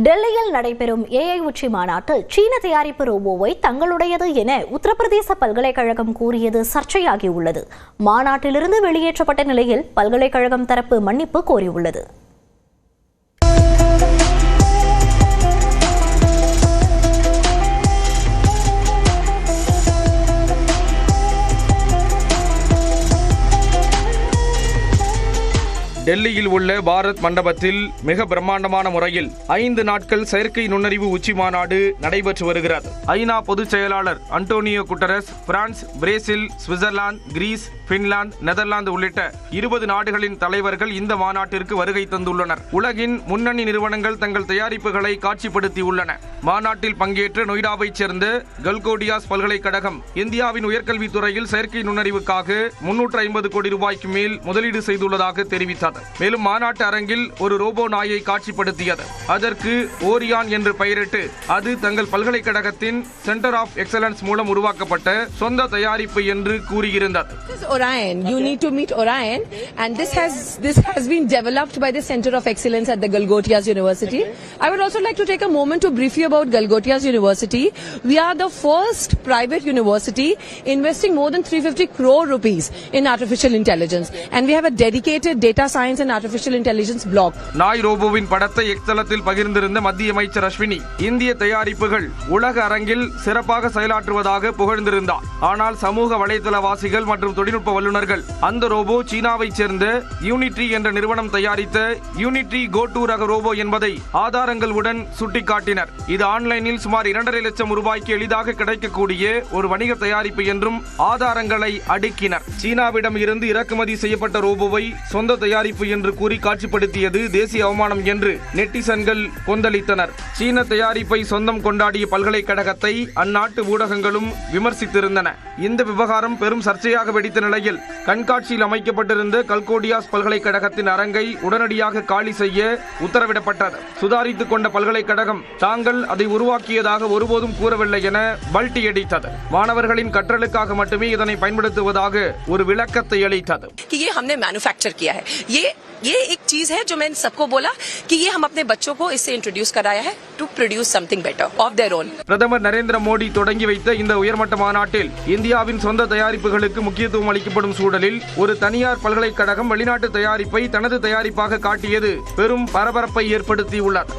டெல்லியில் நடைபெறும் AI உச்சி மாநாட்டில் சீன தயாரிப்பு ரோபோவை தங்களுடையது என உத்தரப்பிரதேச பல்கலைக்கழகம் கூறியது சர்ச்சையாகியுள்ளது. மாநாட்டிலிருந்து வெளியேற்றப்பட்ட நிலையில் பல்கலைக்கழகம் தரப்பு மன்னிப்பு கோரியுள்ளது. டெல்லியில் உள்ள பாரத் மண்டபத்தில் மிக பிரம்மாண்டமான முறையில் 5 நாட்கள் செயற்கை நுண்ணறிவு உச்சி மாநாடு நடைபெற்று வருகிறது. ஐநா பொதுச் செயலாளர் Antonio Guterres, France, Brazil, Switzerland, Greece, Finland, Netherlands உள்ளிட்ட 20 நாடுகளின் தலைவர்கள் இந்த மாநாட்டிற்கு வருகை தந்துள்ளனர். உலகின் முன்னணி நிறுவனங்கள் தங்கள் தயாரிப்புகளை காட்சிப்படுத்தியுள்ளன. மாநாட்டில் பங்கேற்ற நொய்டாவைச் சேர்ந்த கல்கோடியாஸ் பல்கலைக்கழகம் இந்தியாவின் உயர்கல்வித்துறையில் செயற்கை நுண்ணறிவுக்காக 350 கோடி ரூபாய்க்கு மேல் முதலீடு செய்துள்ளதாக தெரிவித்தது. மேலும் மாநாட்டு அரங்கில் ஒரு ரோபோ நாயை காட்சிப்படுத்தியது. அதற்கு ஓரியான் என்று பெயரிட்டு அது தங்கள் பல்கலைக்கழகத்தின் சென்டர் ஆஃப் எக்ஸலன்ஸ் மூலம் உருவாக்கப்பட்ட சொந்த தயாரிப்பு என்று கூறியிருந்தது. Orion, you need to meet Orion, and this has been developed by the Center of Excellence at the Galgotias University. I would also like to take a moment to brief you about Galgotias University. We are the first private university investing more than 350 crore rupees in artificial intelligence, and we have a dedicated data science and artificial intelligence block. நாய் ரோபோவின் படத்தை எக்ஸலத்தில் பகிர்ந்திருந்த மத்திய அமைச்சர் அஸ்வினி, இந்திய தயாரிப்புகள் உலக அரங்கில் சிறப்பாக செயலாற்றுவதாக புகழ்ந்திருந்தார். ஆனால் சமூக வலைதளவாசிகள் மற்றும் தொழில்நுட்ப வல்லுநர்கள் அந்த ரோபோ சீனாவைச் சேர்ந்த யூனிட்ரி என்ற நிறுவனம் தயாரித்த யூனிட்ரி கோ2 ரக ரோபோ என்பதை ஆதாரங்களுடன் சுட்டிக்காட்டினர். இது ஆன்லைனில் சுமார் 2.5 லட்சம் ரூபாய்க்கு எளிதாக கிடைக்கக்கூடிய ஒரு வணிக தயாரிப்பு என்றும் ஆதாரங்களை அடுக்கினர். சீனாவிடம் இருந்து இறக்குமதி செய்யப்பட்ட ரோபோவை சொந்த தயாரிப்பு என்று கூறி காட்சிப்படுத்தியது தேசிய அவமானம் என்று நெட்டிசன்கள் கொந்தளித்தனர். சீன தயாரிப்பை சொந்தம் கொண்டாடிய பல்கலைக்கழகத்தை அந்நாட்டு ஊடகங்களும் விமர்சித்திருந்தன. இந்த விவகாரம் பெரும் சர்ச்சையாக வெடித்த நிலையில் கண்காட்சியில் அமைக்கப்பட்டிருந்த கல்கோடியாஸ் பல்கலைக்கழகத்தின் அரங்கை உடனடியாக காலி செய்ய உத்தரவிடப்பட்டது. சுதாரித்துக் கொண்ட பல்கலைக்கழகம் தாங்கள் அதை உருவாக்கியதாக ஒருபோதும் கூறவில்லை என பல்டியடித்தது. மாணவர்களின் கற்றலுக்காக மட்டுமே இதனை பயன்படுத்துவதாக ஒரு விளக்கத்தை அளித்தது. ये एक चीज है जो मैंने सबको बोला कि ये हम अपने बच्चों को इससे इंट्रोड्यूस कराया है to produce something better of their own. பிரதமர் நரேந்திர மோடி தொடங்கி வைத்த இந்த உயர்மட்ட மாநாட்டில் இந்தியாவின் சொந்த தயாரிப்புகளுக்கு முக்கியத்துவம் அளிக்கப்படும் சூழலில் ஒரு தனியார் பல்கலைக்கழகம் வெளிநாட்டு தயாரிப்பை தனது தயாரிப்பாக காட்டியது பெரும் பரபரப்பை ஏற்படுத்தியுள்ளது.